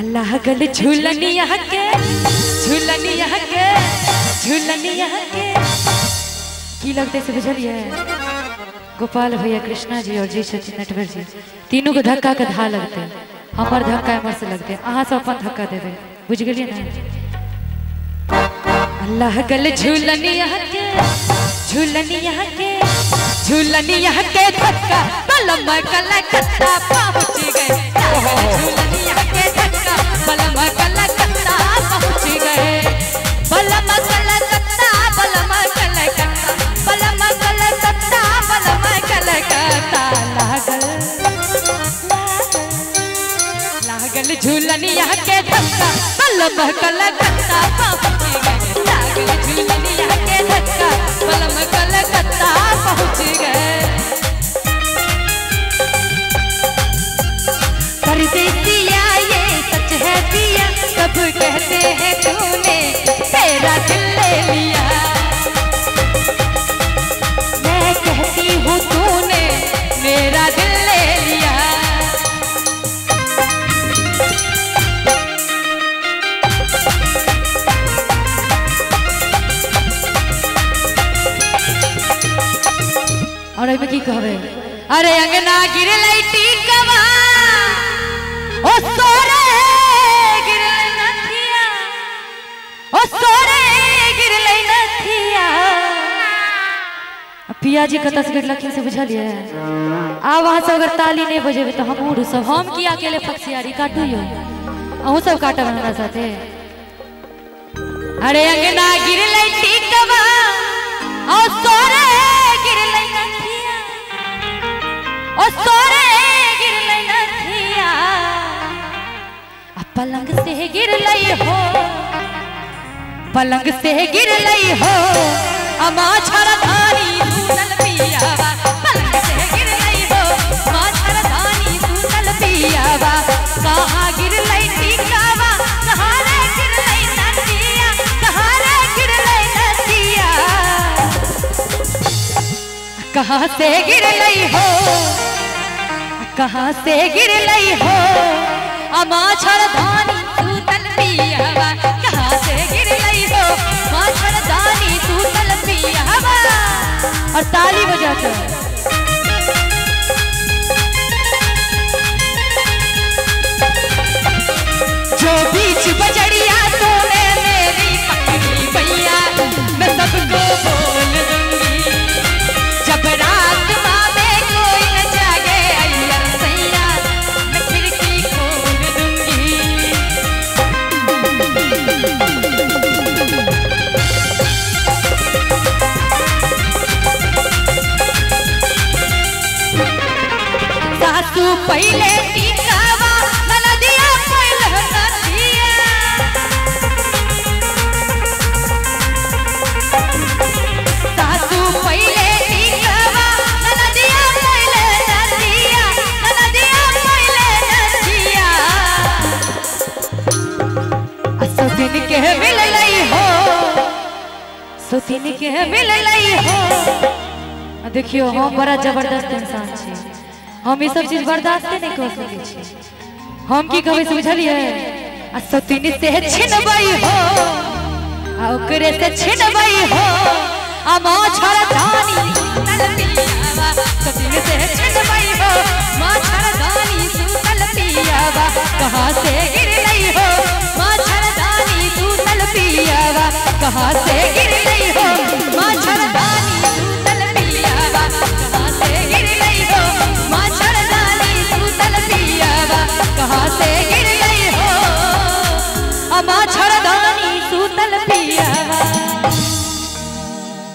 अल्लाह गल झूलनिया के झूलनिया के झूलनिया के की लगते से बुझलिए गोपाल भैया कृष्णा जी और जी सचिन नटवर जी तीनों को धक्का के धा लगते हमार धक्का हमर से लगते अहाँ सब अपन धक्का देवे बुझ गलिए ना। अल्लाह गल झूलनिया के झूलनिया के झूलनिया के धक्का बलम कलकत्ता पहुंच गए झूलनिया के धक्का बलम कलकत्ता पहुंच गए बलम कलकत्ता बलम कलकत्ता बलम कलकत्ता बलम कलकत्ता लागल झूलनिया के धक्का बलम कलकत्ता पहुंच गए लागल झूलनिया के धक्का बलम कलकत्ता पहुंच गए। परदेसिया ये सच है पिया सब कहते हैं तूने तेरा दिल ले लिया मैं कहती हूँ तूने मेरा दिल ले लिया। और अभी की कहबे अरे अंगना गिर लैटी कवा ओ सोरे गिर नथिया ओ सोरे गिर नथिया पिया जी का तस्वीर लखी से बुझलिए आ वहां से अगर ताली नहीं बजेबे तो हम उड़ सब हम की अकेले फक्सियारी काटू यो अहू सब काटब हमरा साथे। अरे अंगना गिर लैटी कवा ओ सोरे गिर नथिया ओ सोरे गिर नथिया पलंग से गिर लई हो पलंग से गिर लई हो अमाछर धानी सूतल पियावा पलंग से गिर लई हो अमाछर धानी सूतल पियावा कहाँ गिर लई टिकावा कहाँ रे गिर लई नदिया कहाँ रे गिर लई नदिया कहाँ से गिर लई हो कहाँ से गिर लई हो अमाछर धानी सूतल पियावा कहाँ से गिर लई हो अमाछर धानी सूतल पियावा। और ताली बजाते जो बीच बजड़िया तूने मेरी पकड़ी भैया मैं सबको बोल दूंगी जब रात मामे कोई न जागे अय्यर सैया मैं खिड़की खोल दूंगी। सासू पहले टिकावा ननदिया पहले नदिया सासू पहले टिकावा ननदिया पहले नदिया ननदिया पहले नदिया सुतिन के मिल लई हो सुतिन के मिल लई हो। देखियो हम बड़ा जबरदस्त इंसान छी हम ये सब चीज बर्दाश्त नहीं कर सके छी हम की कहबे से बुझलिए आ सुतिन से छिनबई हो आ ओकरे से छिनबई हो आ माछर धानी सूतल पियावा सुतिन से छिनबई हो माछर धानी सूतल पियावा कहाँ से गिर लई हो माछर धानी सूतल पियावा कहाँ से